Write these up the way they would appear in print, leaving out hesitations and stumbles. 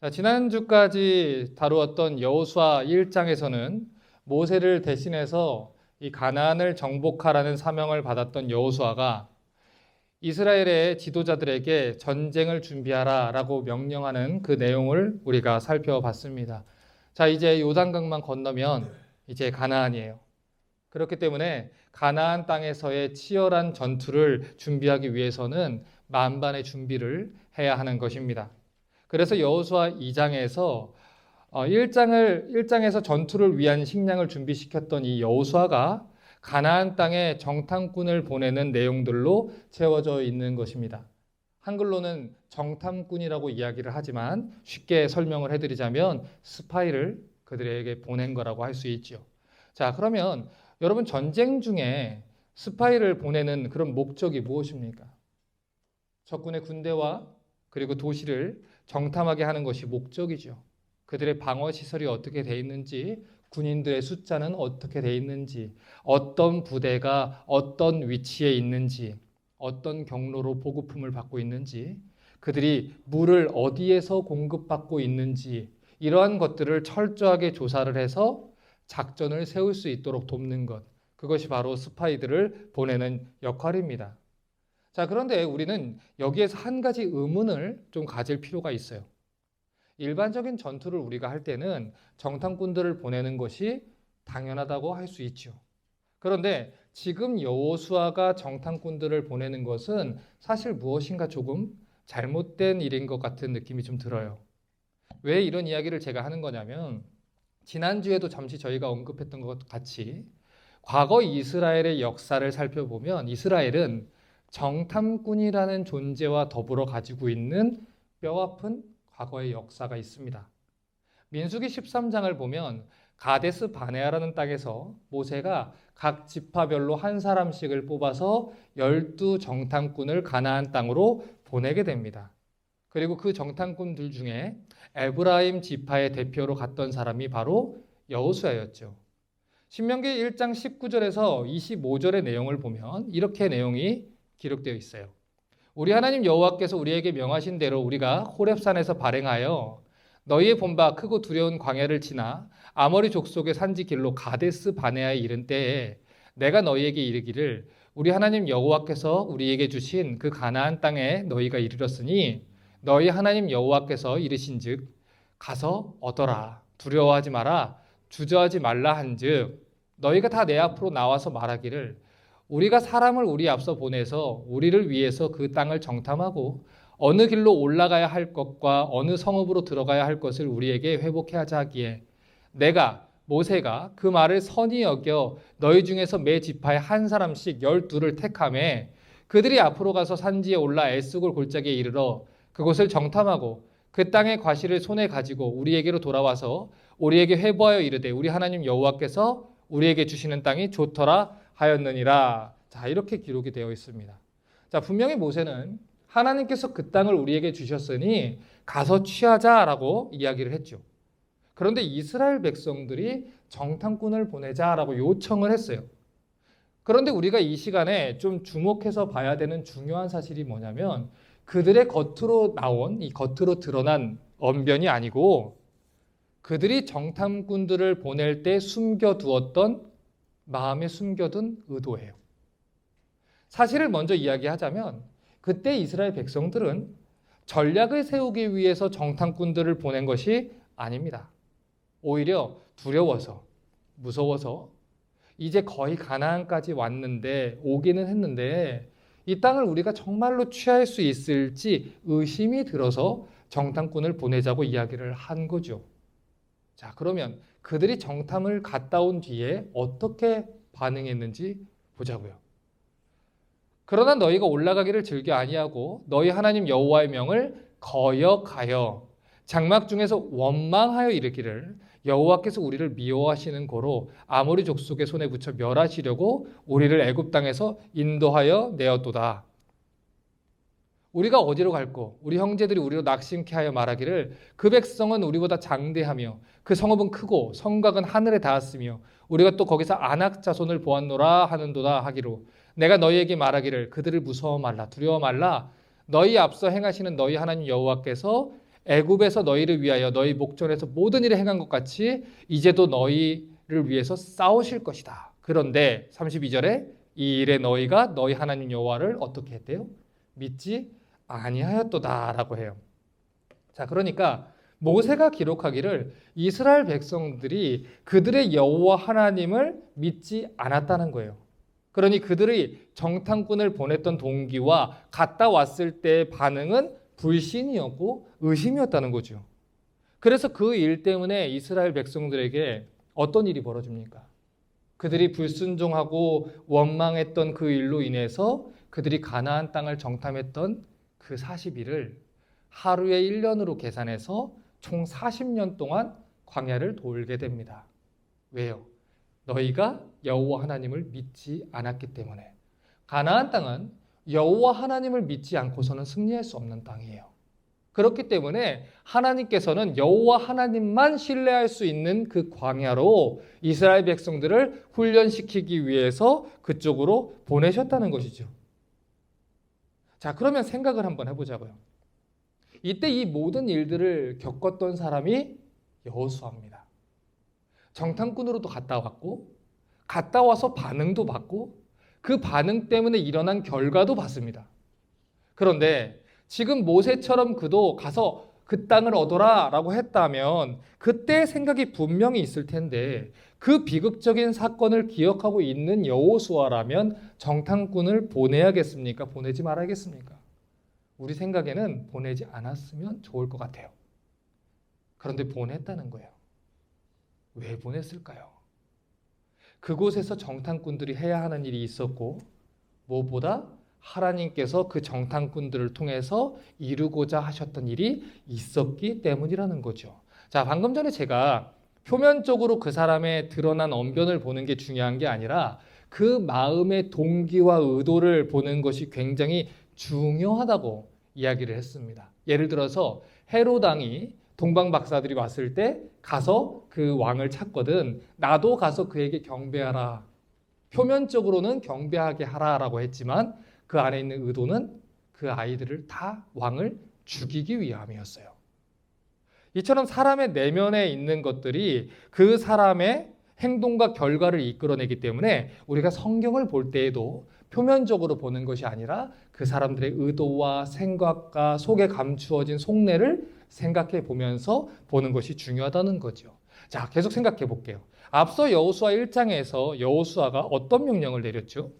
자, 지난주까지 다루었던 여호수아 1장에서는 모세를 대신해서 이 가나안을 정복하라는 사명을 받았던 여호수아가 이스라엘의 지도자들에게 전쟁을 준비하라라고 명령하는 그 내용을 우리가 살펴봤습니다. 자, 이제 요단강만 건너면 이제 가나안이에요. 그렇기 때문에 가나안 땅에서의 치열한 전투를 준비하기 위해서는 만반의 준비를 해야 하는 것입니다. 그래서 여호수아 2장에서 1장에서 전투를 위한 식량을 준비시켰던 이 여호수아가 가나안 땅에 정탐꾼을 보내는 내용들로 채워져 있는 것입니다. 한글로는 정탐꾼이라고 이야기를 하지만 쉽게 설명을 해드리자면 스파이를 그들에게 보낸 거라고 할 수 있죠. 자, 그러면 여러분 전쟁 중에 스파이를 보내는 그런 목적이 무엇입니까? 적군의 군대와 그리고 도시를 정탐하게 하는 것이 목적이죠. 그들의 방어 시설이 어떻게 돼 있는지, 군인들의 숫자는 어떻게 돼 있는지, 어떤 부대가 어떤 위치에 있는지, 어떤 경로로 보급품을 받고 있는지, 그들이 물을 어디에서 공급받고 있는지, 이러한 것들을 철저하게 조사를 해서 작전을 세울 수 있도록 돕는 것, 그것이 바로 스파이들을 보내는 역할입니다. 자, 그런데 우리는 여기에서 한 가지 의문을 좀 가질 필요가 있어요. 일반적인 전투를 우리가 할 때는 정탐꾼들을 보내는 것이 당연하다고 할 수 있죠. 그런데 지금 여호수아가 정탐꾼들을 보내는 것은 사실 무엇인가 조금 잘못된 일인 것 같은 느낌이 좀 들어요. 왜 이런 이야기를 제가 하는 거냐면 지난주에도 잠시 저희가 언급했던 것 같이 과거 이스라엘의 역사를 살펴보면 이스라엘은 정탐꾼이라는 존재와 더불어 가지고 있는 뼈아픈 과거의 역사가 있습니다. 민수기 13장을 보면 가데스 바네아라는 땅에서 모세가 각 지파별로 한 사람씩을 뽑아서 12 정탐꾼을 가나안 땅으로 보내게 됩니다. 그리고 그 정탐꾼들 중에 에브라임 지파의 대표로 갔던 사람이 바로 여호수아였죠. 신명기 1장 19절에서 25절의 내용을 보면 이렇게 내용이 기록되어 있어요. 우리 하나님 여호와께서 우리에게 명하신 대로 우리가 호렙산에서 발행하여 너희의 본바 크고 두려운 광야를 지나 아모리 족속의 산지 길로 가데스 바네아에 이른 때에 내가 너희에게 이르기를 우리 하나님 여호와께서 우리에게 주신 그 가나안 땅에 너희가 이르렀으니 너희 하나님 여호와께서 이르신즉 가서 얻어라 두려워하지 마라 주저하지 말라 한즉 너희가 다 내 앞으로 나와서 말하기를 우리가 사람을 우리 앞서 보내서 우리를 위해서 그 땅을 정탐하고 어느 길로 올라가야 할 것과 어느 성읍으로 들어가야 할 것을 우리에게 회복해 하자 하기에 내가 모세가 그 말을 선히 여겨 너희 중에서 매 지파에 한 사람씩 12를 택하매 그들이 앞으로 가서 산지에 올라 에스골 골짜기에 이르러 그곳을 정탐하고 그 땅의 과실을 손에 가지고 우리에게로 돌아와서 우리에게 회보하여 이르되 우리 하나님 여호와께서 우리에게 주시는 땅이 좋더라 하였느니라. 자, 이렇게 기록이 되어 있습니다. 자, 분명히 모세는 하나님께서 그 땅을 우리에게 주셨으니 가서 취하자라고 이야기를 했죠. 그런데 이스라엘 백성들이 정탐꾼을 보내자라고 요청을 했어요. 그런데 우리가 이 시간에 좀 주목해서 봐야 되는 중요한 사실이 뭐냐면 그들의 겉으로 나온 이 겉으로 드러난 언변이 아니고 그들이 정탐꾼들을 보낼 때 숨겨두었던 마음에 숨겨둔 의도예요. 사실을 먼저 이야기하자면 그때 이스라엘 백성들은 전략을 세우기 위해서 정탐꾼들을 보낸 것이 아닙니다. 오히려 두려워서 무서워서 이제 거의 가나안까지 왔는데 오기는 했는데 이 땅을 우리가 정말로 취할 수 있을지 의심이 들어서 정탐꾼을 보내자고 이야기를 한 거죠. 자, 그러면 그들이 정탐을 갔다 온 뒤에 어떻게 반응했는지 보자고요. 그러나 너희가 올라가기를 즐겨 아니하고 너희 하나님 여호와의 명을 거역하여 장막 중에서 원망하여 이르기를 여호와께서 우리를 미워하시는 고로 아모리 족속의 손에 붙여 멸하시려고 우리를 애굽 땅에서 인도하여 내었도다. 우리가 어디로 갈꼬? 우리 형제들이 우리로 낙심케 하여 말하기를 그 백성은 우리보다 장대하며 그 성읍은 크고 성곽은 하늘에 닿았으며 우리가 또 거기서 아낙 자손을 보았노라 하는도다 하기로 내가 너희에게 말하기를 그들을 무서워 말라 두려워 말라 너희 앞서 행하시는 너희 하나님 여호와께서 애굽에서 너희를 위하여 너희 목전에서 모든 일을 행한 것 같이 이제도 너희를 위해서 싸우실 것이다. 그런데 32절에 이 일에 너희가 너희 하나님 여호와를 어떻게 했대요? 믿지 아니하였도다라고 해요. 자, 그러니까 모세가 기록하기를 이스라엘 백성들이 그들의 여호와 하나님을 믿지 않았다는 거예요. 그러니 그들이 정탐꾼을 보냈던 동기와 갔다 왔을 때의 반응은 불신이었고 의심이었다는 거죠. 그래서 그 일 때문에 이스라엘 백성들에게 어떤 일이 벌어집니까? 그들이 불순종하고 원망했던 그 일로 인해서 그들이 가나안 땅을 정탐했던 그 40일을 하루에 1년으로 계산해서 총 40년 동안 광야를 돌게 됩니다. 왜요? 너희가 여호와 하나님을 믿지 않았기 때문에. 가나안 땅은 여호와 하나님을 믿지 않고서는 승리할 수 없는 땅이에요. 그렇기 때문에 하나님께서는 여호와 하나님만 신뢰할 수 있는 그 광야로 이스라엘 백성들을 훈련시키기 위해서 그쪽으로 보내셨다는 것이죠. 자, 그러면 생각을 한번 해보자고요. 이때 이 모든 일들을 겪었던 사람이 여호수아입니다. 정탐꾼으로도 갔다 왔고 갔다 와서 반응도 받고 그 반응 때문에 일어난 결과도 봤습니다. 그런데 지금 모세처럼 그도 가서 그 땅을 얻어라 라고 했다면 그때 생각이 분명히 있을 텐데 그 비극적인 사건을 기억하고 있는 여호수아라면 정탐꾼을 보내야겠습니까? 보내지 말아야겠습니까? 우리 생각에는 보내지 않았으면 좋을 것 같아요. 그런데 보냈다는 거예요. 왜 보냈을까요? 그곳에서 정탐꾼들이 해야 하는 일이 있었고 무엇보다 하나님께서 그 정탐꾼들을 통해서 이루고자 하셨던 일이 있었기 때문이라는 거죠. 자, 방금 전에 제가 표면적으로 그 사람의 드러난 언변을 보는 게 중요한 게 아니라 그 마음의 동기와 의도를 보는 것이 굉장히 중요하다고 이야기를 했습니다. 예를 들어서 헤롯 왕이 동방 박사들이 왔을 때 가서 그 왕을 찾거든 나도 가서 그에게 경배하라. 표면적으로는 경배하게 하라라고 했지만 그 안에 있는 의도는 그 아이들을 다 왕을 죽이기 위함이었어요. 이처럼 사람의 내면에 있는 것들이 그 사람의 행동과 결과를 이끌어내기 때문에 우리가 성경을 볼 때에도 표면적으로 보는 것이 아니라 그 사람들의 의도와 생각과 속에 감추어진 속내를 생각해 보면서 보는 것이 중요하다는 거죠. 자, 계속 생각해 볼게요. 앞서 여호수아 1장에서 여호수아가 어떤 명령을 내렸죠?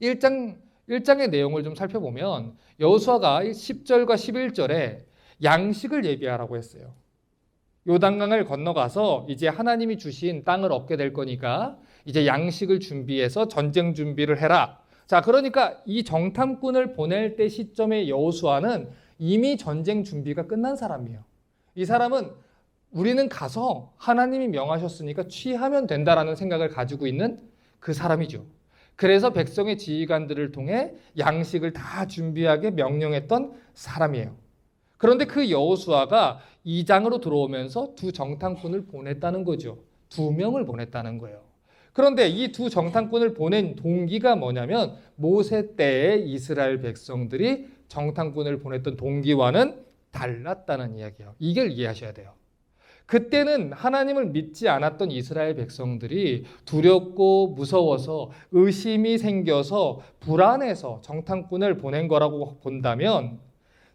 1장의 내용을 좀 살펴보면 여호수아가 10절과 11절에 양식을 예비하라고 했어요. 요단강을 건너가서 이제 하나님이 주신 땅을 얻게 될 거니까 이제 양식을 준비해서 전쟁 준비를 해라. 자, 그러니까 이 정탐꾼을 보낼 때 시점의 여호수아는 이미 전쟁 준비가 끝난 사람이에요. 이 사람은 우리는 가서 하나님이 명하셨으니까 취하면 된다라는 생각을 가지고 있는 그 사람이죠. 그래서 백성의 지휘관들을 통해 양식을 다 준비하게 명령했던 사람이에요. 그런데 그 여호수아가 2장으로 들어오면서 두 정탐꾼을 보냈다는 거죠. 2명을 보냈다는 거예요. 그런데 이 두 정탐꾼을 보낸 동기가 뭐냐면 모세 때의 이스라엘 백성들이 정탐꾼을 보냈던 동기와는 달랐다는 이야기예요. 이걸 이해하셔야 돼요. 그때는 하나님을 믿지 않았던 이스라엘 백성들이 두렵고 무서워서 의심이 생겨서 불안해서 정탐꾼을 보낸 거라고 본다면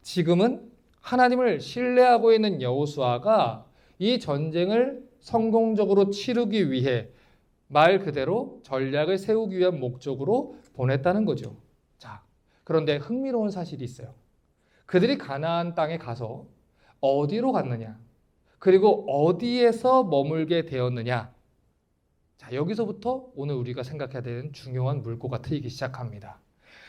지금은 하나님을 신뢰하고 있는 여호수아가 이 전쟁을 성공적으로 치르기 위해 말 그대로 전략을 세우기 위한 목적으로 보냈다는 거죠. 자, 그런데 흥미로운 사실이 있어요. 그들이 가나안 땅에 가서 어디로 갔느냐? 그리고 어디에서 머물게 되었느냐? 자, 여기서부터 오늘 우리가 생각해야 되는 중요한 물꼬가 트이기 시작합니다.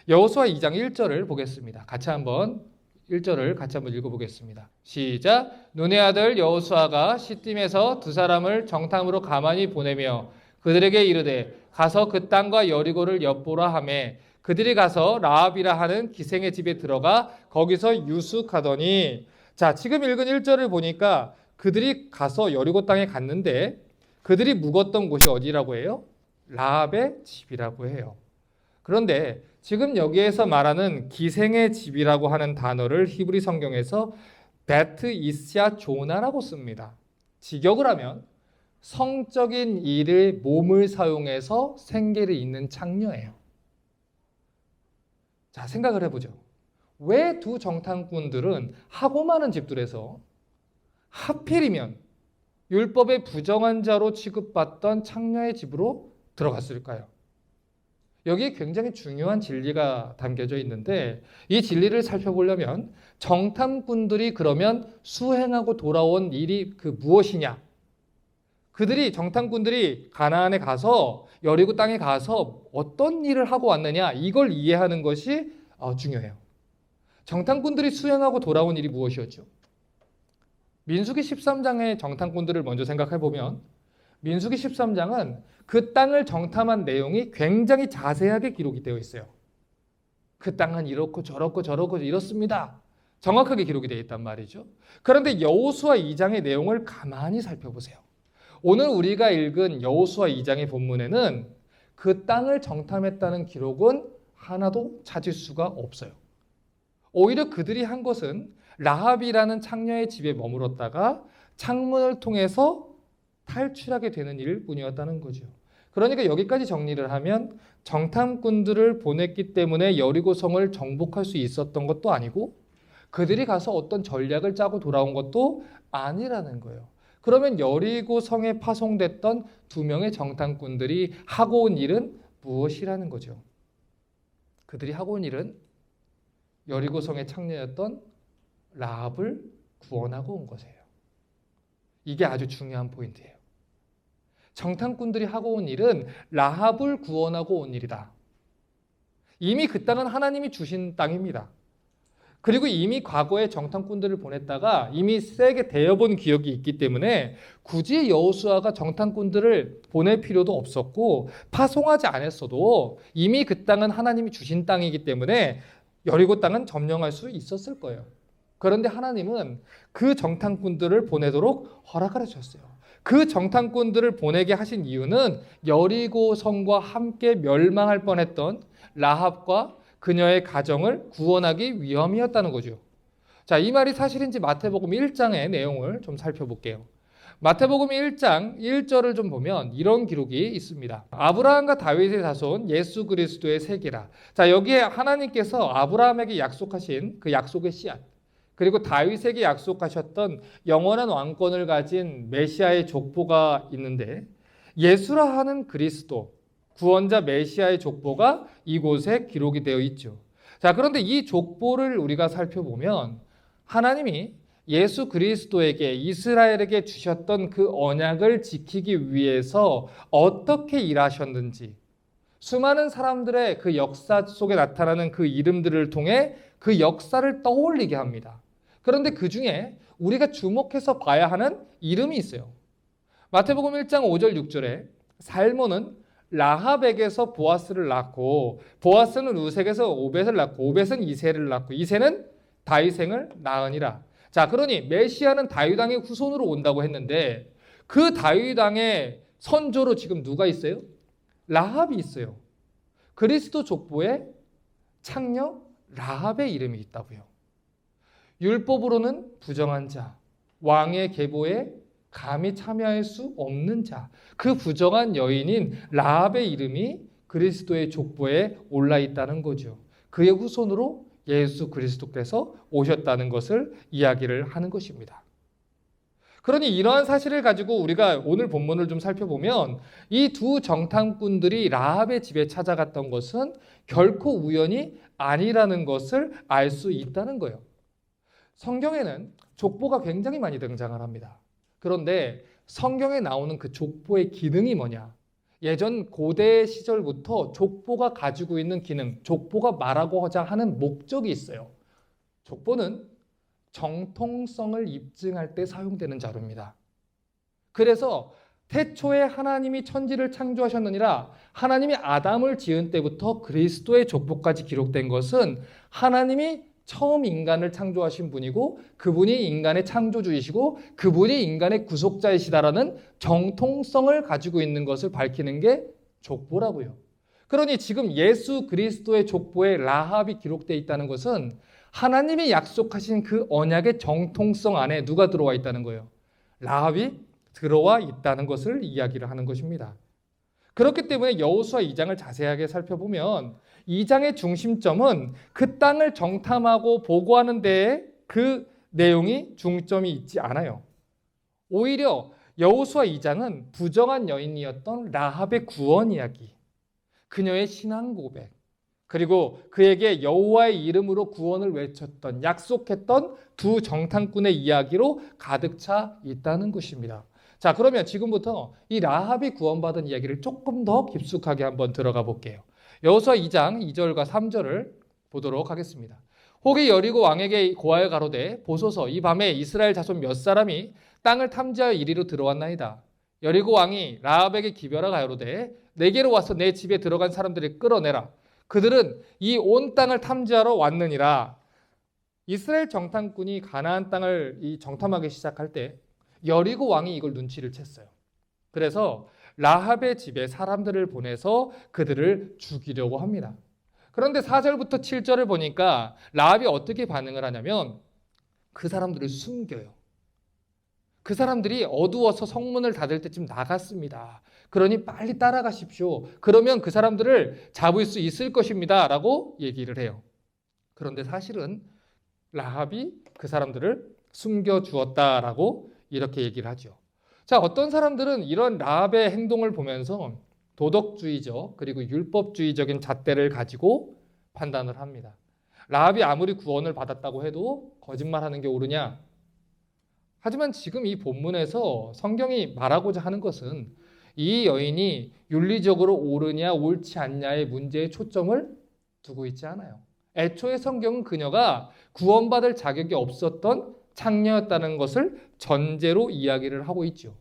여호수아 2장 1절을 보겠습니다. 같이 한번 1절을 같이 한번 읽어보겠습니다. 시작. 눈의 아들 여호수아가 시딤에서 두 사람을 정탐으로 가만히 보내며 그들에게 이르되 가서 그 땅과 여리고를 엿보라 하매 그들이 가서 라합이라 하는 기생의 집에 들어가 거기서 유숙하더니 자, 지금 읽은 1절을 보니까 그들이 가서 여리고 땅에 갔는데 그들이 묵었던 곳이 어디라고 해요? 라합의 집이라고 해요. 그런데 지금 여기에서 말하는 기생의 집이라고 하는 단어를 히브리 성경에서 베트 이시아 조나라고 씁니다. 직역을 하면 성적인 일에 몸을 사용해서 생계를 잇는 창녀예요. 자, 생각을 해보죠. 왜 두 정탐꾼들은 하고 많은 집들에서 하필이면 율법의 부정한 자로 취급받던 창녀의 집으로 들어갔을까요? 여기에 굉장히 중요한 진리가 담겨져 있는데 이 진리를 살펴보려면 정탐꾼들이 그러면 수행하고 돌아온 일이 무엇이냐? 그들이 정탐꾼들이 가나안에 가서 여리고 땅에 가서 어떤 일을 하고 왔느냐 이걸 이해하는 것이 중요해요. 정탐꾼들이 수행하고 돌아온 일이 무엇이었죠? 민수기 13장의 정탐꾼들을 먼저 생각해 보면 민수기 13장은 그 땅을 정탐한 내용이 굉장히 자세하게 기록이 되어 있어요. 그 땅은 이렇고 저렇고 저렇고 이렇습니다. 정확하게 기록이 되어 있단 말이죠. 그런데 여호수아 2장의 내용을 가만히 살펴보세요. 오늘 우리가 읽은 여호수아 2장의 본문에는 그 땅을 정탐했다는 기록은 하나도 찾을 수가 없어요. 오히려 그들이 한 것은 라합이라는 창녀의 집에 머물렀다가 창문을 통해서 탈출하게 되는 일 뿐이었다는 거죠. 그러니까 여기까지 정리를 하면 정탐꾼들을 보냈기 때문에 여리고성을 정복할 수 있었던 것도 아니고 그들이 가서 어떤 전략을 짜고 돌아온 것도 아니라는 거예요. 그러면 여리고성에 파송됐던 2명의 정탐꾼들이 하고 온 일은 무엇이라는 거죠? 그들이 하고 온 일은 여리고성의 창녀였던 라합을 구원하고 온 것이에요. 이게 아주 중요한 포인트예요. 정탐꾼들이 하고 온 일은 라합을 구원하고 온 일이다. 이미 그 땅은 하나님이 주신 땅입니다. 그리고 이미 과거에 정탐꾼들을 보냈다가 이미 세게 대여본 기억이 있기 때문에 굳이 여호수아가 정탐꾼들을 보낼 필요도 없었고 파송하지 않았어도 이미 그 땅은 하나님이 주신 땅이기 때문에 여리고 땅은 점령할 수 있었을 거예요. 그런데 하나님은 그 정탐꾼들을 보내도록 허락을 해주셨어요. 그 정탐꾼들을 보내게 하신 이유는 여리고 성과 함께 멸망할 뻔했던 라합과 그녀의 가정을 구원하기 위함이었다는 거죠. 자, 이 말이 사실인지 마태복음 1장의 내용을 좀 살펴볼게요. 마태복음 1장 1절을 좀 보면 이런 기록이 있습니다. 아브라함과 다윗의 자손 예수 그리스도의 세계라. 자, 여기에 하나님께서 아브라함에게 약속하신 그 약속의 씨앗, 그리고 다윗에게 약속하셨던 영원한 왕권을 가진 메시아의 족보가 있는데 예수라 하는 그리스도, 구원자 메시아의 족보가 이곳에 기록이 되어 있죠. 자, 그런데 이 족보를 우리가 살펴보면 하나님이 예수 그리스도에게 이스라엘에게 주셨던 그 언약을 지키기 위해서 어떻게 일하셨는지 수많은 사람들의 그 역사 속에 나타나는 그 이름들을 통해 그 역사를 떠올리게 합니다. 그런데 그 중에 우리가 주목해서 봐야 하는 이름이 있어요. 마태복음 1장 5절 6절에 살몬은 라합에게서 보아스를 낳고 보아스는 루색에서 오벳을 낳고 오벳은 이새를 낳고 이새는 다윗을 낳으니라. 자, 그러니 메시아는 다윗 왕의 후손으로 온다고 했는데 그 다윗 왕의 선조로 지금 누가 있어요? 라합이 있어요. 그리스도 족보에 창녀 라합의 이름이 있다고요. 율법으로는 부정한 자, 왕의 계보에 감히 참여할 수 없는 자, 그 부정한 여인인 라합의 이름이 그리스도의 족보에 올라 있다는 거죠. 그의 후손으로 예수 그리스도께서 오셨다는 것을 이야기를 하는 것입니다. 그러니 이러한 사실을 가지고 우리가 오늘 본문을 좀 살펴보면 이 두 정탐꾼들이 라합의 집에 찾아갔던 것은 결코 우연이 아니라는 것을 알 수 있다는 거예요. 성경에는 족보가 굉장히 많이 등장을 합니다. 그런데 성경에 나오는 그 족보의 기능이 뭐냐? 예전 고대 시절부터 족보가 가지고 있는 기능, 족보가 말하고자 하는 목적이 있어요. 족보는 정통성을 입증할 때 사용되는 자료입니다. 그래서 태초에 하나님이 천지를 창조하셨느니라 하나님이 아담을 지은 때부터 그리스도의 족보까지 기록된 것은 하나님이 처음 인간을 창조하신 분이고 그분이 인간의 창조주이시고 그분이 인간의 구속자이시다라는 정통성을 가지고 있는 것을 밝히는 게 족보라고요. 그러니 지금 예수 그리스도의 족보에 라합이 기록되어 있다는 것은 하나님이 약속하신 그 언약의 정통성 안에 누가 들어와 있다는 거예요? 라합이 들어와 있다는 것을 이야기를 하는 것입니다. 그렇기 때문에 여호수아 2장을 자세하게 살펴보면 2장의 중심점은 그 땅을 정탐하고 보고하는 데에 그 내용이 중점이 있지 않아요. 오히려 여호수아 2장은 부정한 여인이었던 라합의 구원 이야기, 그녀의 신앙 고백, 그리고 그에게 여호와의 이름으로 구원을 외쳤던, 약속했던 두 정탐꾼의 이야기로 가득 차 있다는 것입니다. 자, 그러면 지금부터 이 라합이 구원받은 이야기를 조금 더 깊숙하게 한번 들어가 볼게요. 여호수아 2장 2절과 3절을 보도록 하겠습니다. 혹이 여리고 왕에게 고하여 가로되 보소서 이 밤에 이스라엘 자손 몇 사람이 땅을 탐지하여 이리로 들어왔나이다. 여리고 왕이 라합에게 기별하 가로되 내게로 와서 내 집에 들어간 사람들을 끌어내라. 그들은 이 온 땅을 탐지하러 왔느니라. 이스라엘 정탐꾼이 가나안 땅을 정탐하기 시작할 때 여리고 왕이 이걸 눈치를 챘어요. 그래서 라합의 집에 사람들을 보내서 그들을 죽이려고 합니다. 그런데 4절부터 7절을 보니까 라합이 어떻게 반응을 하냐면 그 사람들을 숨겨요. 그 사람들이 어두워서 성문을 닫을 때쯤 나갔습니다. 그러니 빨리 따라가십시오. 그러면 그 사람들을 잡을 수 있을 것입니다. 라고 얘기를 해요. 그런데 사실은 라합이 그 사람들을 숨겨주었다라고 이렇게 얘기를 하죠. 자, 어떤 사람들은 이런 라합의 행동을 보면서 도덕주의적 그리고 율법주의적인 잣대를 가지고 판단을 합니다. 라합이 아무리 구원을 받았다고 해도 거짓말하는 게 옳으냐? 하지만 지금 이 본문에서 성경이 말하고자 하는 것은 이 여인이 윤리적으로 옳으냐 옳지 않냐의 문제에 초점을 두고 있지 않아요. 애초에 성경은 그녀가 구원받을 자격이 없었던 창녀였다는 것을 전제로 이야기를 하고 있죠.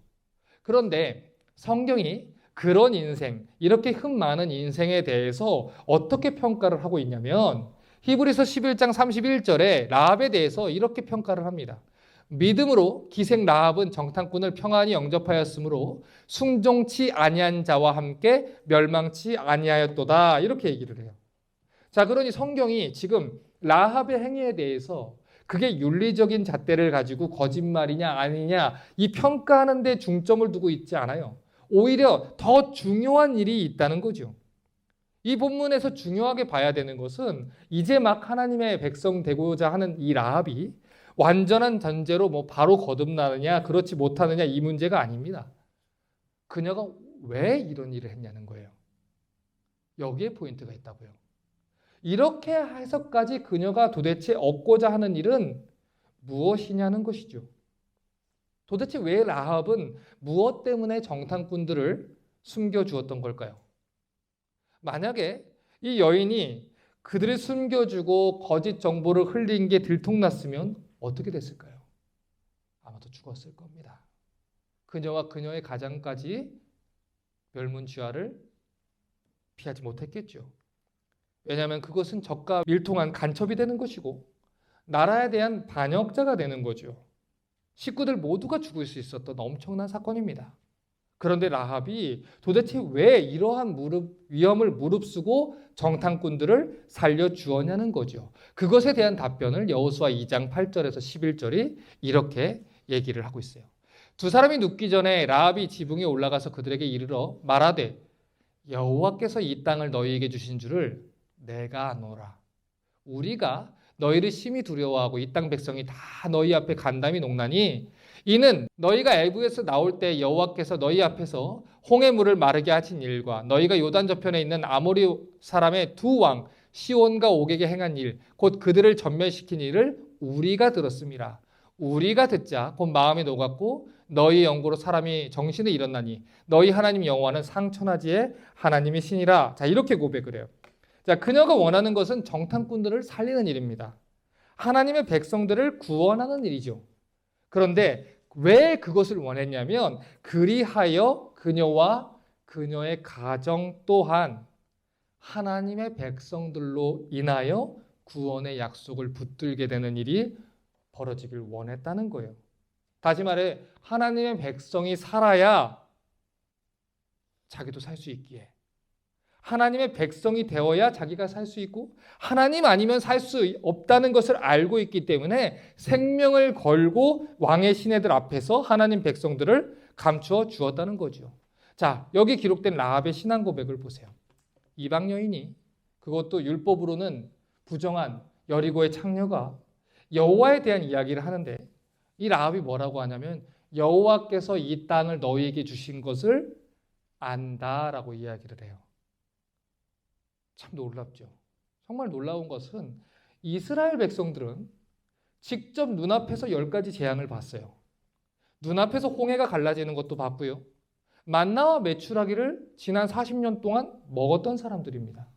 그런데 성경이 그런 인생, 이렇게 흠 많은 인생에 대해서 어떻게 평가를 하고 있냐면 히브리서 11장 31절에 라합에 대해서 이렇게 평가를 합니다. 믿음으로 기생 라합은 정탐꾼을 평안히 영접하였으므로 순종치 아니한 자와 함께 멸망치 아니하였도다. 이렇게 얘기를 해요. 자, 그러니 성경이 지금 라합의 행위에 대해서 그게 윤리적인 잣대를 가지고 거짓말이냐 아니냐 이 평가하는 데 중점을 두고 있지 않아요. 오히려 더 중요한 일이 있다는 거죠. 이 본문에서 중요하게 봐야 되는 것은 이제 막 하나님의 백성 되고자 하는 이 라합이 완전한 전제로 바로 거듭나느냐 그렇지 못하느냐 이 문제가 아닙니다. 그녀가 왜 이런 일을 했냐는 거예요. 여기에 포인트가 있다고요. 이렇게 해서까지 그녀가 도대체 얻고자 하는 일은 무엇이냐는 것이죠. 도대체 왜 라합은 무엇 때문에 정탐꾼들을 숨겨주었던 걸까요? 만약에 이 여인이 그들을 숨겨주고 거짓 정보를 흘린 게 들통났으면 어떻게 됐을까요? 아마도 죽었을 겁니다. 그녀와 그녀의 가장까지 멸문지화를 피하지 못했겠죠. 왜냐하면 그것은 적과 밀통한 간첩이 되는 것이고 나라에 대한 반역자가 되는 거죠. 식구들 모두가 죽을 수 있었던 엄청난 사건입니다. 그런데 라합이 도대체 왜 이러한 위험을 무릅쓰고 정탐꾼들을 살려주었냐는 거죠. 그것에 대한 답변을 여호수아 2장 8절에서 11절이 이렇게 얘기를 하고 있어요. 두 사람이 눕기 전에 라합이 지붕에 올라가서 그들에게 이르러 말하되 여호와께서 이 땅을 너희에게 주신 줄을 내가 아노라. 우리가 너희를 심히 두려워하고 이 땅 백성이 다 너희 앞에 간담이 녹나니 이는 너희가 애굽에서 나올 때 여호와께서 너희 앞에서 홍해 물을 마르게 하신 일과 너희가 요단 저편에 있는 아모리 사람의 두 왕 시온과 옥에게 행한 일 곧 그들을 전멸시킨 일을 우리가 들었습니다. 우리가 듣자 곧 마음이 녹았고 너희 영구로 사람이 정신을 잃었나니 너희 하나님 여호와는 상천하지의 하나님이 신이라. 자, 이렇게 고백을 해요. 자, 그녀가 원하는 것은 정탐꾼들을 살리는 일입니다. 하나님의 백성들을 구원하는 일이죠. 그런데 왜 그것을 원했냐면 그리하여 그녀와 그녀의 가정 또한 하나님의 백성들로 인하여 구원의 약속을 붙들게 되는 일이 벌어지길 원했다는 거예요. 다시 말해 하나님의 백성이 살아야 자기도 살 수 있기에 하나님의 백성이 되어야 자기가 살 수 있고 하나님 아니면 살 수 없다는 것을 알고 있기 때문에 생명을 걸고 왕의 신하들 앞에서 하나님 백성들을 감추어 주었다는 거죠. 자, 여기 기록된 라합의 신앙 고백을 보세요. 이방 여인이, 그것도 율법으로는 부정한 여리고의 창녀가 여호와에 대한 이야기를 하는데, 이 라합이 뭐라고 하냐면 여호와께서 이 땅을 너희에게 주신 것을 안다라고 이야기를 해요. 참 놀랍죠. 정말 놀라운 것은 이스라엘 백성들은 직접 눈앞에서 10가지 재앙을 봤어요. 눈앞에서 홍해가 갈라지는 것도 봤고요. 만나와 메추라기를 지난 40년 동안 먹었던 사람들입니다.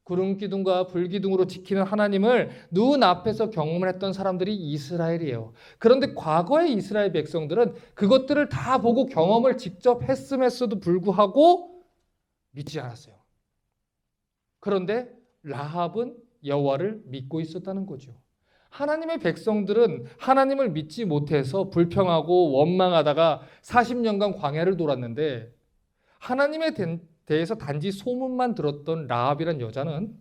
구름기둥과 불기둥으로 지키는 하나님을 눈앞에서 경험을 했던 사람들이 이스라엘이에요. 그런데 과거의 이스라엘 백성들은 그것들을 다 보고 경험을 직접 했음에도 불구하고 믿지 않았어요. 그런데 라합은 여호와를 믿고 있었다는 거죠. 하나님의 백성들은 하나님을 믿지 못해서 불평하고 원망하다가 40년간 광야를 돌았는데, 하나님에 대해서 단지 소문만 들었던 라합이란 여자는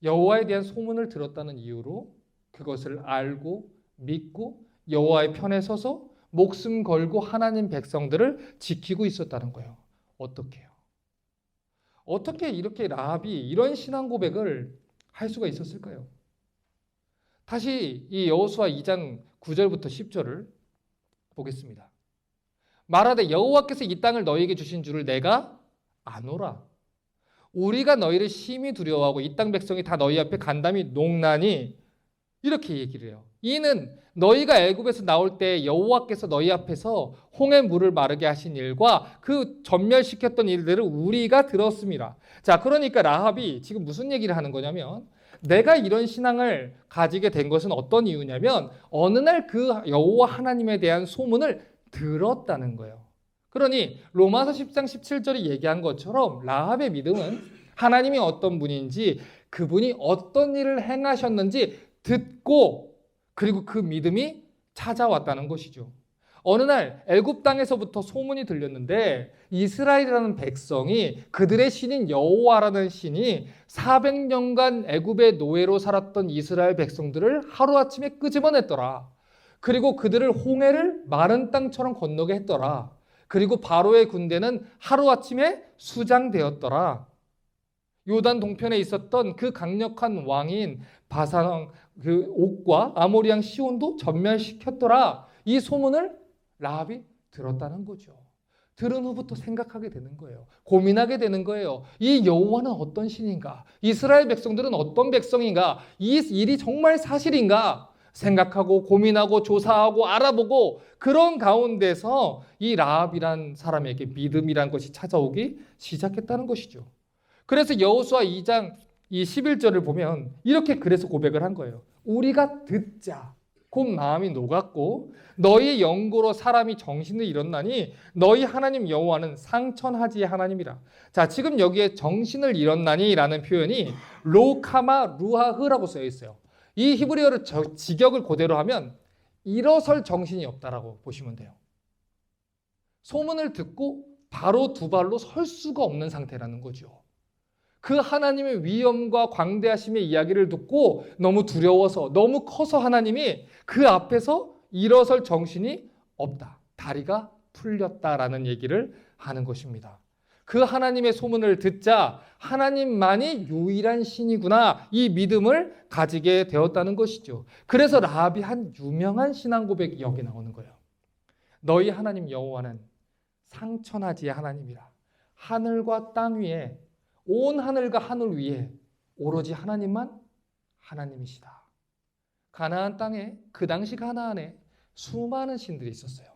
여호와에 대한 소문을 들었다는 이유로 그것을 알고 믿고 여호와의 편에 서서 목숨 걸고 하나님 백성들을 지키고 있었다는 거예요. 어떻게요? 어떻게 이렇게 라합이 이런 신앙 고백을 할 수가 있었을까요? 다시 이 여호수아 2장 9절부터 10절을 보겠습니다. 말하되 여호와께서 이 땅을 너희에게 주신 줄을 내가 아노라. 우리가 너희를 심히 두려워하고 이 땅 백성이 다 너희 앞에 간담이 녹나니, 이렇게 얘기를 해요. 이는 너희가 애굽에서 나올 때 여호와께서 너희 앞에서 홍해 물을 마르게 하신 일과 그 전멸시켰던 일들을 우리가 들었습니다. 자, 그러니까 라합이 지금 무슨 얘기를 하는 거냐면, 내가 이런 신앙을 가지게 된 것은 어떤 이유냐면 어느 날 그 여호와 하나님에 대한 소문을 들었다는 거예요. 그러니 로마서 10장 17절이 얘기한 것처럼 라합의 믿음은 하나님이 어떤 분인지, 그분이 어떤 일을 행하셨는지 듣고, 그리고 그 믿음이 찾아왔다는 것이죠. 어느 날 애굽 땅에서부터 소문이 들렸는데 이스라엘이라는 백성이 그들의 신인 여호와라는 신이 400년간 애굽의 노예로 살았던 이스라엘 백성들을 하루아침에 끄집어냈더라. 그리고 그들을 홍해를 마른 땅처럼 건너게 했더라. 그리고 바로의 군대는 하루아침에 수장되었더라. 요단 동편에 있었던 그 강력한 왕인 바산 그 옥과 아모리 왕 시온도 전멸시켰더라. 이 소문을 라합이 들었다는 거죠. 들은 후부터 생각하게 되는 거예요. 고민하게 되는 거예요. 이 여호와는 어떤 신인가? 이스라엘 백성들은 어떤 백성인가? 이 일이 정말 사실인가? 생각하고 고민하고 조사하고 알아보고, 그런 가운데서 이 라합이란 사람에게 믿음이란 것이 찾아오기 시작했다는 것이죠. 그래서 여호수아 2장 이 11절을 보면 이렇게 그래서 고백을 한 거예요. 우리가 듣자 곧 마음이 녹았고 너희의 영고로 사람이 정신을 잃었나니 너희 하나님 여호와는 상천하지의 하나님이라. 자, 지금 여기에 정신을 잃었나니 라는 표현이 로카마 루하흐라고 쓰여 있어요. 이 히브리어를 직역을 그대로 하면 일어설 정신이 없다라고 보시면 돼요. 소문을 듣고 바로 두 발로 설 수가 없는 상태라는 거죠. 그 하나님의 위엄과 광대하심의 이야기를 듣고 너무 두려워서, 너무 커서 하나님이 그 앞에서 일어설 정신이 없다. 다리가 풀렸다라는 얘기를 하는 것입니다. 그 하나님의 소문을 듣자 하나님만이 유일한 신이구나, 이 믿음을 가지게 되었다는 것이죠. 그래서 라합이 한 유명한 신앙 고백이 여기 나오는 거예요. 너희 하나님 여호와는 상천하지의 하나님이라. 하늘과 땅 위에, 온 하늘과 하늘 위에 오로지 하나님만 하나님이시다. 가나안 땅에, 그 당시 가나안에 수많은 신들이 있었어요.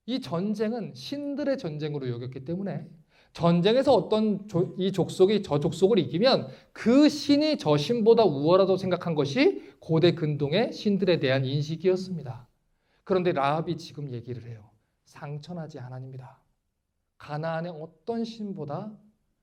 이 전쟁은 신들의 전쟁으로 여겼기 때문에 전쟁에서 어떤 이 족속이 저 족속을 이기면 그 신이 저 신보다 우월하다고 생각한 것이 고대 근동의 신들에 대한 인식이었습니다. 그런데 라합이 지금 얘기를 해요. 상천하지 하나님이다. 가나안의 어떤 신보다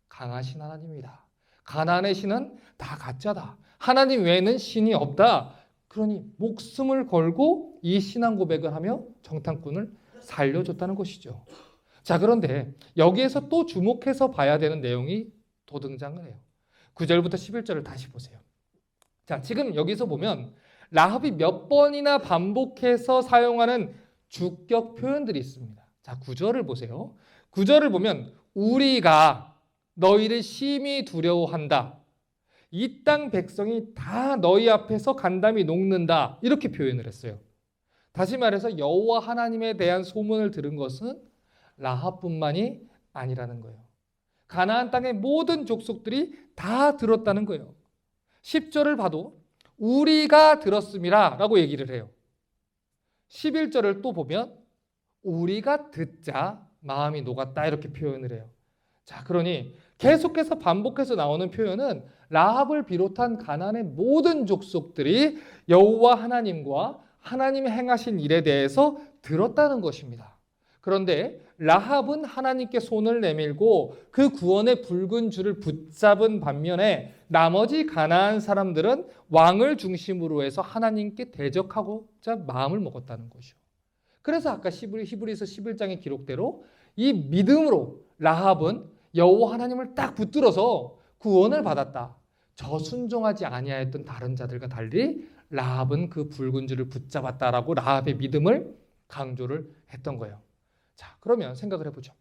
강하신 하나님이다. 가나안의 신은 다 가짜다. 하나님 외에는 신이 없다. 그러니 목숨을 걸고 이 신앙 고백을 하며 정탐꾼을 살려줬다는 것이죠. 자, 그런데 여기에서 또 주목해서 봐야 되는 내용이 또 등장을 해요. 9절부터 11절을 다시 보세요. 자, 지금 여기서 보면 라합이 몇 번이나 반복해서 사용하는 주격 표현들이 있습니다. 자, 9절을 보세요. 9절을 보면 우리가 너희를 심히 두려워한다. 이 땅 백성이 다 너희 앞에서 간담이 녹는다. 이렇게 표현을 했어요. 다시 말해서 여호와 하나님에 대한 소문을 들은 것은 라합뿐만이 아니라는 거예요. 가나안 땅의 모든 족속들이 다 들었다는 거예요. 10절을 봐도 우리가 들었음이라 라고 얘기를 해요. 11절을 또 보면 우리가 듣자 마음이 녹았다 이렇게 표현을 해요. 자, 그러니 계속해서 반복해서 나오는 표현은 라합을 비롯한 가나안의 모든 족속들이 여호와 하나님과 하나님이 행하신 일에 대해서 들었다는 것입니다. 그런데 라합은 하나님께 손을 내밀고 그 구원의 붉은 줄을 붙잡은 반면에 나머지 가나안 사람들은 왕을 중심으로 해서 하나님께 대적하고자 마음을 먹었다는 것이죠. 그래서 아까 히브리서 11장의 기록대로 이 믿음으로 라합은 여호와 하나님을 딱 붙들어서 구원을 받았다. 저 순종하지 아니하였던 다른 자들과 달리 라합은 그 붉은 줄을 붙잡았다라고 라합의 믿음을 강조를 했던 거예요. 자, 그러면 생각을 해보죠.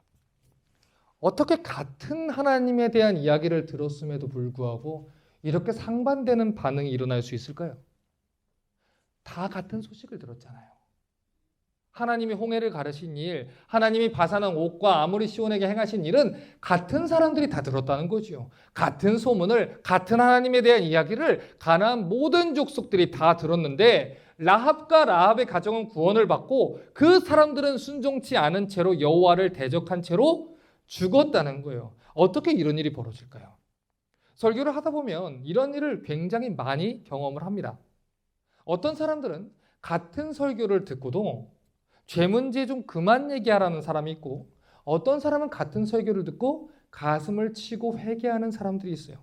어떻게 같은 하나님에 대한 이야기를 들었음에도 불구하고 이렇게 상반되는 반응이 일어날 수 있을까요? 다 같은 소식을 들었잖아요. 하나님이 홍해를 가르신 일, 하나님이 바산왕 옥과 아모리 시온에게 행하신 일은 같은 사람들이 다 들었다는 거죠. 같은 소문을, 같은 하나님에 대한 이야기를 가나안 모든 족속들이 다 들었는데 라합과 라합의 가정은 구원을 받고 그 사람들은 순종치 않은 채로 여호와를 대적한 채로 죽었다는 거예요. 어떻게 이런 일이 벌어질까요? 설교를 하다 보면 이런 일을 굉장히 많이 경험을 합니다. 어떤 사람들은 같은 설교를 듣고도 죄 문제 좀 그만 얘기하라는 사람이 있고 어떤 사람은 같은 설교를 듣고 가슴을 치고 회개하는 사람들이 있어요.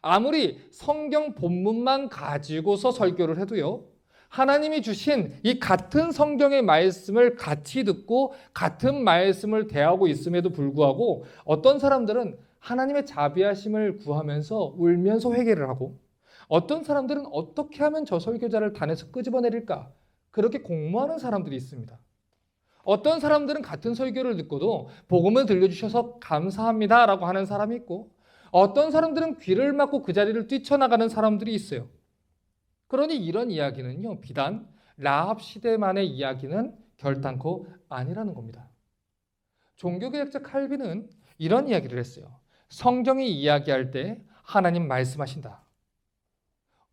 아무리 성경 본문만 가지고서 설교를 해도요. 하나님이 주신 이 같은 성경의 말씀을 같이 듣고 같은 말씀을 대하고 있음에도 불구하고 어떤 사람들은 하나님의 자비하심을 구하면서 울면서 회개를 하고 어떤 사람들은 어떻게 하면 저 설교자를 단에서 끄집어내릴까? 그렇게 공모하는 사람들이 있습니다. 어떤 사람들은 같은 설교를 듣고도 복음을 들려주셔서 감사합니다 라고 하는 사람이 있고 어떤 사람들은 귀를 막고 그 자리를 뛰쳐나가는 사람들이 있어요. 그러니 이런 이야기는요, 비단 라합 시대만의 이야기는 결단코 아니라는 겁니다. 종교개혁자 칼빈은 이런 이야기를 했어요. 성경이 이야기할 때 하나님 말씀하신다.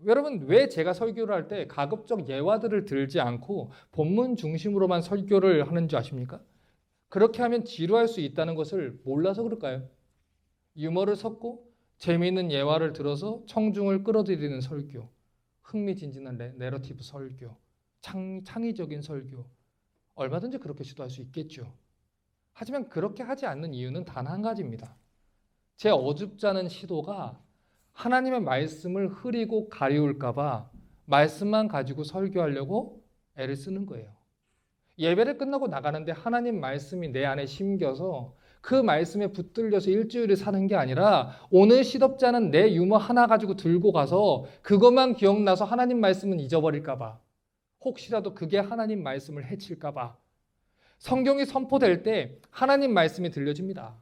여러분, 왜 제가 설교를 할 때 가급적 예화들을 들지 않고 본문 중심으로만 설교를 하는 줄 아십니까? 그렇게 하면 지루할 수 있다는 것을 몰라서 그럴까요? 유머를 섞고 재미있는 예화를 들어서 청중을 끌어들이는 설교, 흥미진진한 내러티브 설교, 창의적인 설교, 얼마든지 그렇게 시도할 수 있겠죠. 하지만 그렇게 하지 않는 이유는 단 한 가지입니다. 제 어줍지 않은 시도가 하나님의 말씀을 흐리고 가리울까 봐 말씀만 가지고 설교하려고 애를 쓰는 거예요. 예배를 끝나고 나가는데 하나님 말씀이 내 안에 심겨서 그 말씀에 붙들려서 일주일을 사는 게 아니라 오늘 시덥지 않은 내 유머 하나 가지고 들고 가서 그것만 기억나서 하나님 말씀은 잊어버릴까 봐, 혹시라도 그게 하나님 말씀을 해칠까 봐. 성경이 선포될 때 하나님 말씀이 들려집니다.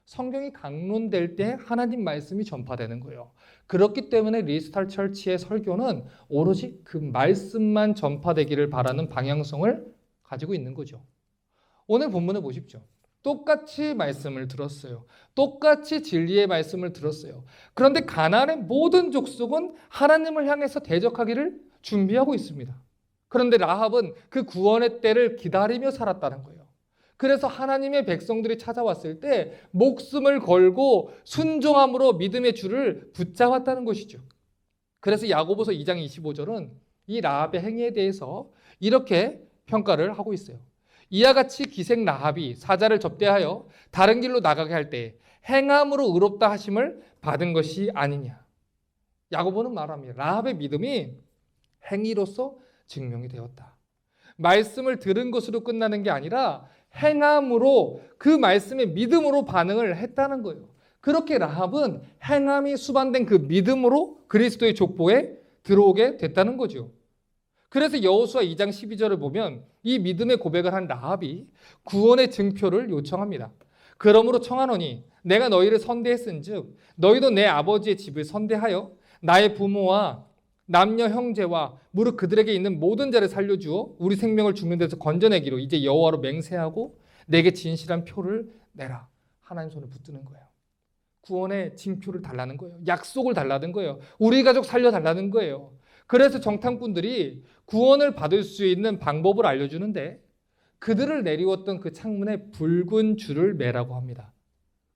성경이 강론될 때 하나님 말씀이 전파되는 거예요. 그렇기 때문에 리스탈 처치의 설교는 오로지 그 말씀만 전파되기를 바라는 방향성을 가지고 있는 거죠. 오늘 본문을 보십시오. 똑같이 말씀을 들었어요. 똑같이 진리의 말씀을 들었어요. 그런데 가나안의 모든 족속은 하나님을 향해서 대적하기를 준비하고 있습니다. 그런데 라합은 그 구원의 때를 기다리며 살았다는 거예요. 그래서 하나님의 백성들이 찾아왔을 때 목숨을 걸고 순종함으로 믿음의 줄을 붙잡았다는 것이죠. 그래서 야고보서 2장 25절은 이 라합의 행위에 대해서 이렇게 평가를 하고 있어요. 이와 같이 기생 라합이 사자를 접대하여 다른 길로 나가게 할 때 행함으로 의롭다 하심을 받은 것이 아니냐. 야고보는 말합니다. 라합의 믿음이 행위로서 증명이 되었다. 말씀을 들은 것으로 끝나는 게 아니라 행함으로 그 말씀에 믿음으로 반응을 했다는 거예요. 그렇게 라합은 행함이 수반된 그 믿음으로 그리스도의 족보에 들어오게 됐다는 거죠. 그래서 여호수아 2장 12절을 보면 이 믿음의 고백을 한 라합이 구원의 증표를 요청합니다. 그러므로 청하노니 내가 너희를 선대했은즉 너희도 내 아버지의 집을 선대하여 나의 부모와 남녀 형제와 무릇 그들에게 있는 모든 자를 살려주어 우리 생명을 죽는 데서 건져내기로 이제 여호와로 맹세하고 내게 진실한 표를 내라. 하나님 손을 붙드는 거예요. 구원의 징표를 달라는 거예요. 약속을 달라는 거예요. 우리 가족 살려달라는 거예요. 그래서 정탐꾼들이 구원을 받을 수 있는 방법을 알려주는데 그들을 내리웠던 그 창문에 붉은 줄을 매라고 합니다.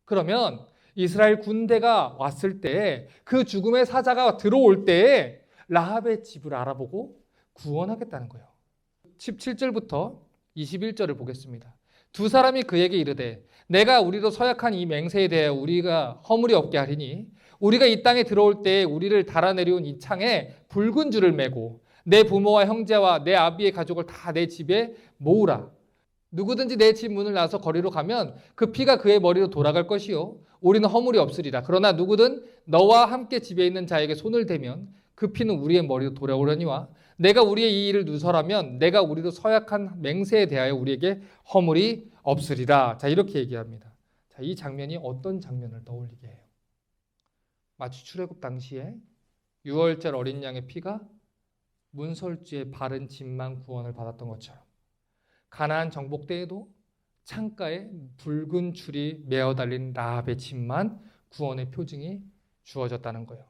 그러면 이스라엘 군대가 왔을 때 그 죽음의 사자가 들어올 때에 라합의 집을 알아보고 구원하겠다는 거예요. 17절부터 21절을 보겠습니다. 두 사람이 그에게 이르되 내가 우리로 서약한 이 맹세에 대해 우리가 허물이 없게 하리니 우리가 이 땅에 들어올 때에 우리를 달아내려온 이 창에 붉은 줄을 매고 내 부모와 형제와 내 아비의 가족을 다 내 집에 모으라. 누구든지 내 집 문을 나서 거리로 가면 그 피가 그의 머리로 돌아갈 것이요 우리는 허물이 없으리라. 그러나 누구든 너와 함께 집에 있는 자에게 손을 대면 그 피는 우리의 머리로 돌아오려니와 내가 우리의 이 일을 누설하면 내가 우리로 서약한 맹세에 대하여 우리에게 허물이 없으리라. 자, 이렇게 얘기합니다. 자, 이 장면이 어떤 장면을 떠올리게 해요? 마치 출애굽 당시에 유월절 어린 양의 피가 문설주에 바른 집만 구원을 받았던 것처럼 가나안 정복 때에도 창가에 붉은 줄이 메어 달린 라합의 집만 구원의 표징이 주어졌다는 거예요.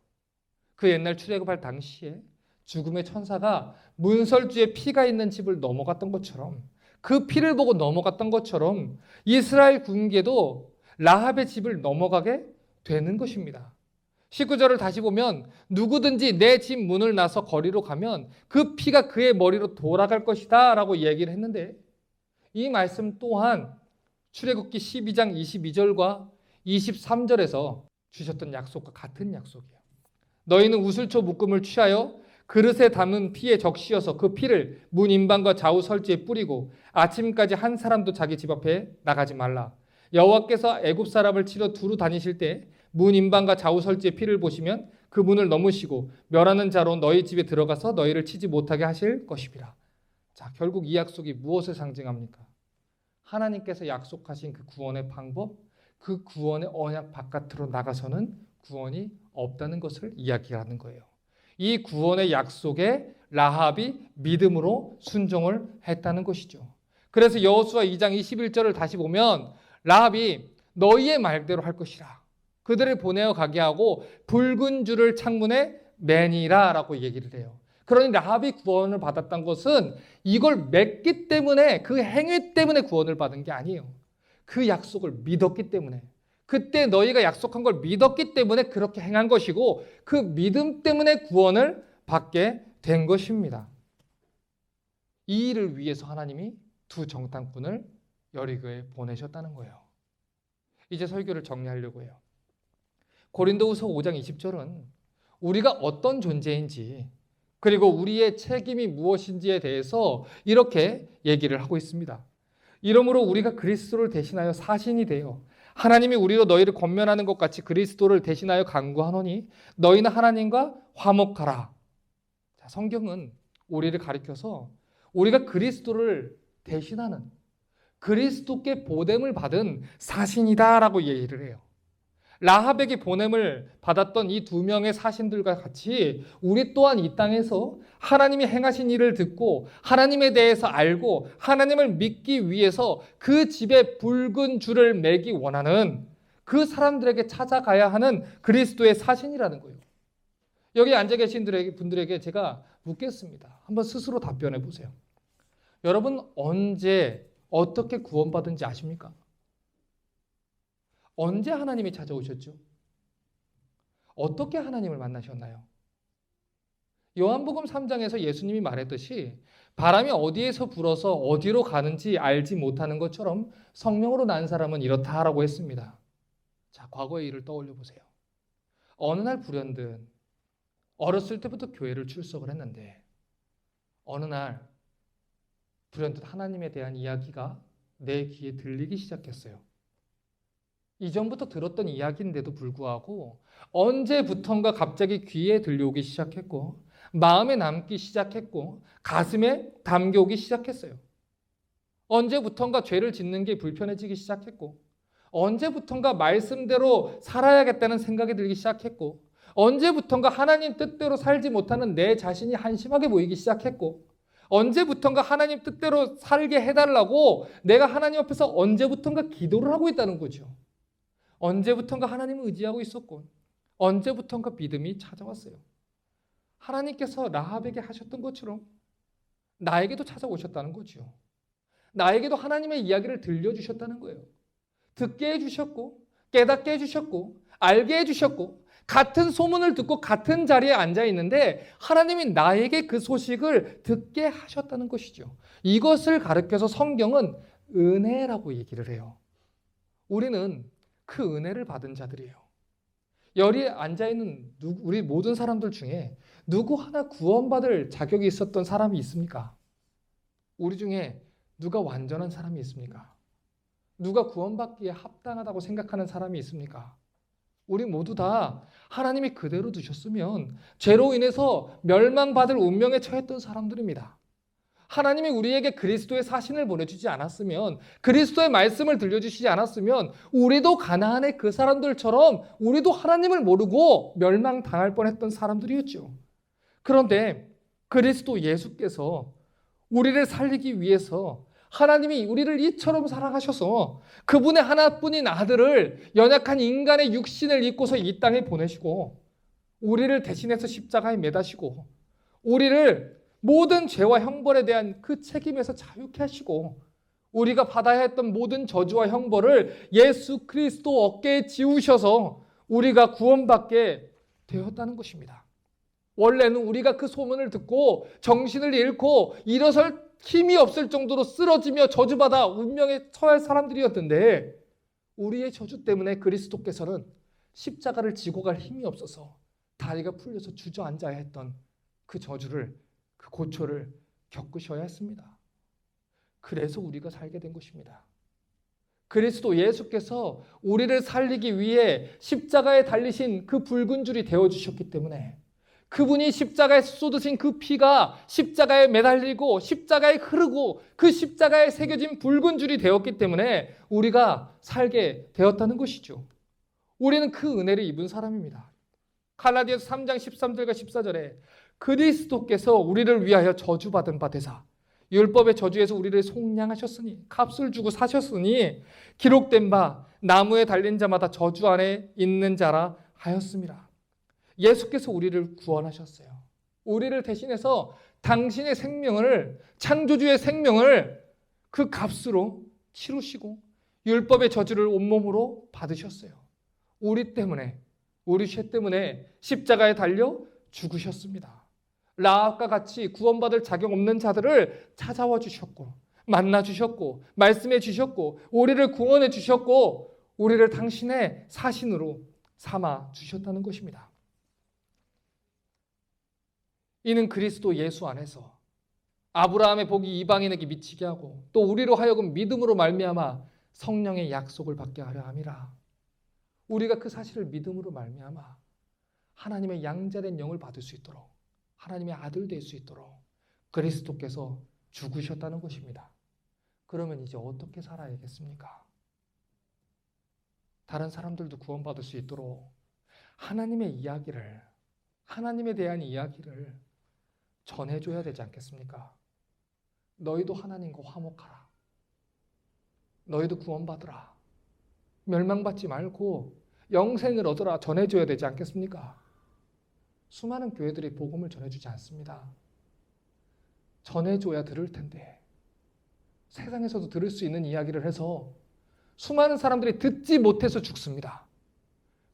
그 옛날 출애굽할 당시에 죽음의 천사가 문설주에 피가 있는 집을 넘어갔던 것처럼 그 피를 보고 넘어갔던 것처럼 이스라엘 군계도 라합의 집을 넘어가게 되는 것입니다. 19절을 다시 보면 누구든지 내 집 문을 나서 거리로 가면 그 피가 그의 머리로 돌아갈 것이다 라고 이야기를 했는데 이 말씀 또한 출애굽기 12장 22절과 23절에서 주셨던 약속과 같은 약속이에요. 너희는 우슬초 묶음을 취하여 그릇에 담은 피에 적시어서 그 피를 문 인방과 좌우 설지에 뿌리고 아침까지 한 사람도 자기 집 앞에 나가지 말라. 여호와께서 애굽 사람을 치러 두루 다니실 때 문 인방과 좌우 설지의 피를 보시면 그 문을 넘으시고 멸하는 자로 너희 집에 들어가서 너희를 치지 못하게 하실 것이니라. 자, 결국 이 약속이 무엇을 상징합니까? 하나님께서 약속하신 그 구원의 방법, 그 구원의 언약 바깥으로 나가서는 구원이 없다는 것을 이야기하는 거예요. 이 구원의 약속에 라합이 믿음으로 순종을 했다는 것이죠. 그래서 여호수아 2장 21절을 다시 보면 라합이 너희의 말대로 할 것이라. 그들을 보내어 가게 하고 붉은 줄을 창문에 매니라 라고 얘기를 해요. 그러니 라합이 구원을 받았던 것은 이걸 맺기 때문에 그 행위 때문에 구원을 받은 게 아니에요. 그 약속을 믿었기 때문에 그때 너희가 약속한 걸 믿었기 때문에 그렇게 행한 것이고 그 믿음 때문에 구원을 받게 된 것입니다. 이 일을 위해서 하나님이 두 정탐꾼을 여리고에 보내셨다는 거예요. 이제 설교를 정리하려고 해요. 고린도후서 5장 20절은 우리가 어떤 존재인지 그리고 우리의 책임이 무엇인지에 대해서 이렇게 얘기를 하고 있습니다. 이러므로 우리가 그리스도를 대신하여 사신이 되어 하나님이 우리로 너희를 권면하는 것 같이 그리스도를 대신하여 간구하노니 너희는 하나님과 화목하라. 자, 성경은 우리를 가리켜서 우리가 그리스도를 대신하는 그리스도께 보냄을 받은 사신이다라고 얘기를 해요. 라합에게 보냄을 받았던 이 두 명의 사신들과 같이 우리 또한 이 땅에서 하나님이 행하신 일을 듣고 하나님에 대해서 알고 하나님을 믿기 위해서 그 집에 붉은 줄을 매기 원하는 그 사람들에게 찾아가야 하는 그리스도의 사신이라는 거예요. 여기 앉아 계신 분들에게 제가 묻겠습니다. 한번 스스로 답변해 보세요. 여러분 언제 어떻게 구원받은지 아십니까? 언제 하나님이 찾아오셨죠? 어떻게 하나님을 만나셨나요? 요한복음 3장에서 예수님이 말했듯이 바람이 어디에서 불어서 어디로 가는지 알지 못하는 것처럼 성령으로 난 사람은 이렇다라고 했습니다. 자, 과거의 일을 떠올려 보세요. 어느 날 불현듯 어렸을 때부터 교회를 출석을 했는데 어느 날 불현듯 하나님에 대한 이야기가 내 귀에 들리기 시작했어요. 이전부터 들었던 이야기인데도 불구하고 언제부턴가 갑자기 귀에 들려오기 시작했고 마음에 남기 시작했고 가슴에 담겨오기 시작했어요. 언제부턴가 죄를 짓는 게 불편해지기 시작했고 언제부턴가 말씀대로 살아야겠다는 생각이 들기 시작했고 언제부턴가 하나님 뜻대로 살지 못하는 내 자신이 한심하게 보이기 시작했고 언제부턴가 하나님 뜻대로 살게 해달라고 내가 하나님 앞에서 언제부턴가 기도를 하고 있다는 거죠. 언제부턴가 하나님을 의지하고 있었고 언제부턴가 믿음이 찾아왔어요. 하나님께서 라합에게 하셨던 것처럼 나에게도 찾아오셨다는 거죠. 나에게도 하나님의 이야기를 들려주셨다는 거예요. 듣게 해주셨고 깨닫게 해주셨고 알게 해주셨고 같은 소문을 듣고 같은 자리에 앉아 있는데 하나님이 나에게 그 소식을 듣게 하셨다는 것이죠. 이것을 가르쳐서 성경은 은혜라고 얘기를 해요. 우리는 그 은혜를 받은 자들이에요. 여기에 앉아있는 우리 모든 사람들 중에 누구 하나 구원받을 자격이 있었던 사람이 있습니까? 우리 중에 누가 완전한 사람이 있습니까? 누가 구원받기에 합당하다고 생각하는 사람이 있습니까? 우리 모두 다 하나님이 그대로 두셨으면 죄로 인해서 멸망받을 운명에 처했던 사람들입니다. 하나님이 우리에게 그리스도의 사신을 보내주지 않았으면 그리스도의 말씀을 들려주시지 않았으면 우리도 가나안의 그 사람들처럼 우리도 하나님을 모르고 멸망당할 뻔했던 사람들이었죠. 그런데 그리스도 예수께서 우리를 살리기 위해서 하나님이 우리를 이처럼 사랑하셔서 그분의 하나뿐인 아들을 연약한 인간의 육신을 입고서 이 땅에 보내시고 우리를 대신해서 십자가에 매다시고 우리를 모든 죄와 형벌에 대한 그 책임에서 자유케 하시고 우리가 받아야 했던 모든 저주와 형벌을 예수 그리스도 어깨에 지우셔서 우리가 구원받게 되었다는 것입니다. 원래는 우리가 그 소문을 듣고 정신을 잃고 일어설 힘이 없을 정도로 쓰러지며 저주받아 운명에 처할 사람들이었는데 우리의 저주 때문에 그리스도께서는 십자가를 지고 갈 힘이 없어서 다리가 풀려서 주저앉아야 했던 그 저주를 그 고초를 겪으셔야 했습니다. 그래서 우리가 살게 된 것입니다. 그리스도 예수께서 우리를 살리기 위해 십자가에 달리신 그 붉은 줄이 되어주셨기 때문에 그분이 십자가에 쏟으신 그 피가 십자가에 매달리고 십자가에 흐르고 그 십자가에 새겨진 붉은 줄이 되었기 때문에 우리가 살게 되었다는 것이죠. 우리는 그 은혜를 입은 사람입니다. 갈라디아서 3장 13절과 14절에 그리스도께서 우리를 위하여 저주받은 바 되사 율법의 저주에서 우리를 속량하셨으니 값을 주고 사셨으니 기록된 바 나무에 달린 자마다 저주 안에 있는 자라 하였습니다. 예수께서 우리를 구원하셨어요. 우리를 대신해서 당신의 생명을 창조주의 생명을 그 값으로 치루시고 율법의 저주를 온몸으로 받으셨어요. 우리 때문에 우리 죄 때문에 십자가에 달려 죽으셨습니다. 라합과 같이 구원받을 자격 없는 자들을 찾아와 주셨고 만나 주셨고 말씀해 주셨고 우리를 구원해 주셨고 우리를 당신의 사신으로 삼아 주셨다는 것입니다. 이는 그리스도 예수 안에서 아브라함의 복이 이방인에게 미치게 하고 또 우리로 하여금 믿음으로 말미암아 성령의 약속을 받게 하려 함이라. 우리가 그 사실을 믿음으로 말미암아 하나님의 양자된 영을 받을 수 있도록 하나님의 아들 될 수 있도록 그리스도께서 죽으셨다는 것입니다. 그러면 이제 어떻게 살아야겠습니까? 다른 사람들도 구원받을 수 있도록 하나님의 이야기를 하나님에 대한 이야기를 전해줘야 되지 않겠습니까? 너희도 하나님과 화목하라. 너희도 구원받으라. 멸망받지 말고 영생을 얻으라 전해줘야 되지 않겠습니까? 수많은 교회들이 복음을 전해주지 않습니다. 전해줘야 들을 텐데 세상에서도 들을 수 있는 이야기를 해서 수많은 사람들이 듣지 못해서 죽습니다.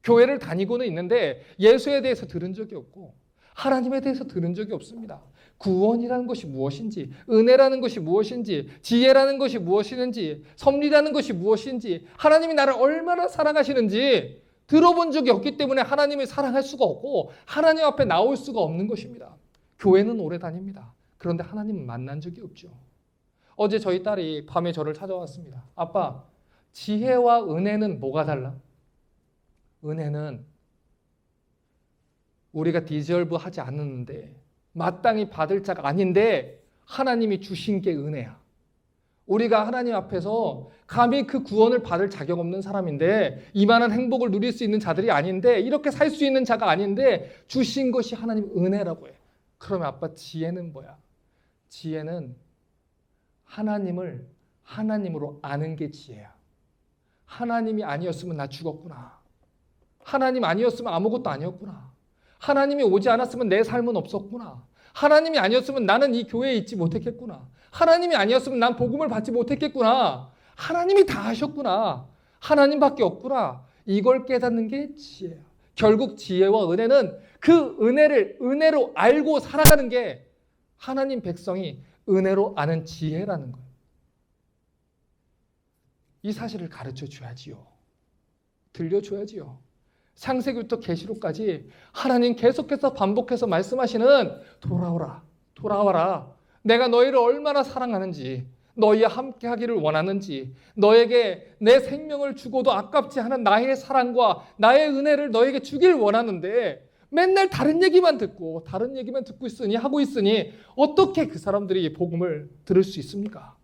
교회를 다니고는 있는데 예수에 대해서 들은 적이 없고 하나님에 대해서 들은 적이 없습니다. 구원이라는 것이 무엇인지, 은혜라는 것이 무엇인지, 지혜라는 것이 무엇인지, 섭리라는 것이 무엇인지, 하나님이 나를 얼마나 사랑하시는지 들어본 적이 없기 때문에 하나님을 사랑할 수가 없고 하나님 앞에 나올 수가 없는 것입니다. 교회는 오래 다닙니다. 그런데 하나님은 만난 적이 없죠. 어제 저희 딸이 밤에 저를 찾아왔습니다. 아빠, 지혜와 은혜는 뭐가 달라? 은혜는 우리가 디저브 하지 않는데 마땅히 받을 자가 아닌데 하나님이 주신 게 은혜야. 우리가 하나님 앞에서 감히 그 구원을 받을 자격 없는 사람인데 이만한 행복을 누릴 수 있는 자들이 아닌데 이렇게 살 수 있는 자가 아닌데 주신 것이 하나님 은혜라고 해. 그러면 아빠 지혜는 뭐야? 지혜는 하나님을 하나님으로 아는 게 지혜야. 하나님이 아니었으면 나 죽었구나. 하나님 아니었으면 아무것도 아니었구나. 하나님이 오지 않았으면 내 삶은 없었구나. 하나님이 아니었으면 나는 이 교회에 있지 못했겠구나. 하나님이 아니었으면 난 복음을 받지 못했겠구나. 하나님이 다 하셨구나. 하나님밖에 없구나. 이걸 깨닫는 게 지혜야. 결국 지혜와 은혜는 그 은혜를 은혜로 알고 살아가는 게 하나님 백성이 은혜로 아는 지혜라는 거예요. 이 사실을 가르쳐 줘야지요. 들려줘야지요. 창세기부터 계시록까지 하나님 계속해서 반복해서 말씀하시는 돌아오라, 돌아와라. 내가 너희를 얼마나 사랑하는지, 너희와 함께 하기를 원하는지, 너에게 내 생명을 주고도 아깝지 않은 나의 사랑과 나의 은혜를 너에게 주길 원하는데 맨날 다른 얘기만 듣고 하고 있으니 어떻게 그 사람들이 복음을 들을 수 있습니까?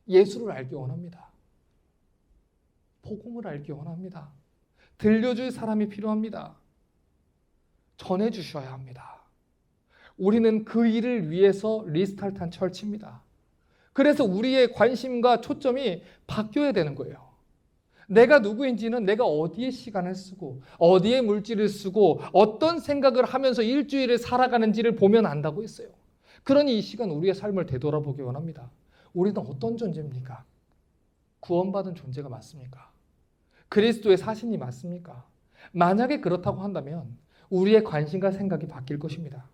예수를 알기 원합니다. 복음을 알기 원합니다. 들려줄 사람이 필요합니다. 전해주셔야 합니다. 우리는 그 일을 위해서 리스타트한 철치입니다. 그래서 우리의 관심과 초점이 바뀌어야 되는 거예요. 내가 누구인지는 내가 어디에 시간을 쓰고 어디에 물질을 쓰고 어떤 생각을 하면서 일주일을 살아가는지를 보면 안다고 했어요. 그러니 이 시간 우리의 삶을 되돌아보기 원합니다. 우리는 어떤 존재입니까? 구원받은 존재가 맞습니까? 그리스도의 사신이 맞습니까? 만약에 그렇다고 한다면 우리의 관심과 생각이 바뀔 것입니다.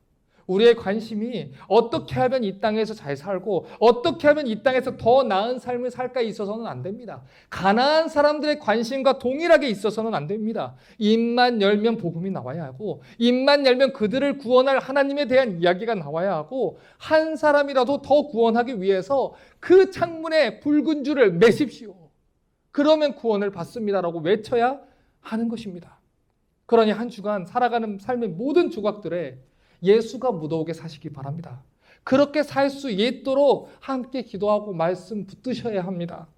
우리의 관심이 어떻게 하면 이 땅에서 잘 살고 어떻게 하면 이 땅에서 더 나은 삶을 살까에 있어서는 안 됩니다. 가난한 사람들의 관심과 동일하게 있어서는 안 됩니다. 입만 열면 복음이 나와야 하고 입만 열면 그들을 구원할 하나님에 대한 이야기가 나와야 하고 한 사람이라도 더 구원하기 위해서 그 창문에 붉은 줄을 매십시오. 그러면 구원을 받습니다라고 외쳐야 하는 것입니다. 그러니 한 주간 살아가는 삶의 모든 조각들에 예수가 묻어오게 사시기 바랍니다. 그렇게 살 수 있도록 함께 기도하고 말씀 붙드셔야 합니다.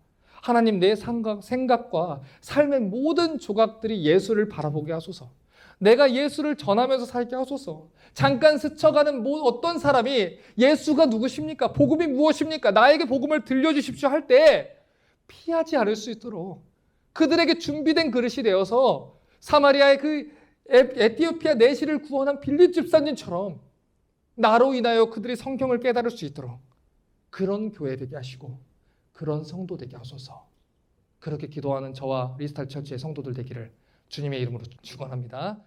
하나님 내 생각과 삶의 모든 조각들이 예수를 바라보게 하소서. 내가 예수를 전하면서 살게 하소서. 잠깐 스쳐가는 어떤 사람이 예수가 누구십니까? 복음이 무엇입니까? 나에게 복음을 들려주십시오 할 때 피하지 않을 수 있도록 그들에게 준비된 그릇이 되어서 사마리아의 그 에티오피아 내시를 구원한 빌립 집사님처럼 나로 인하여 그들이 성경을 깨달을 수 있도록 그런 교회 되게 하시고 그런 성도 되게 하소서. 그렇게 기도하는 저와 리스탈 처치의 성도들 되기를 주님의 이름으로 축원합니다.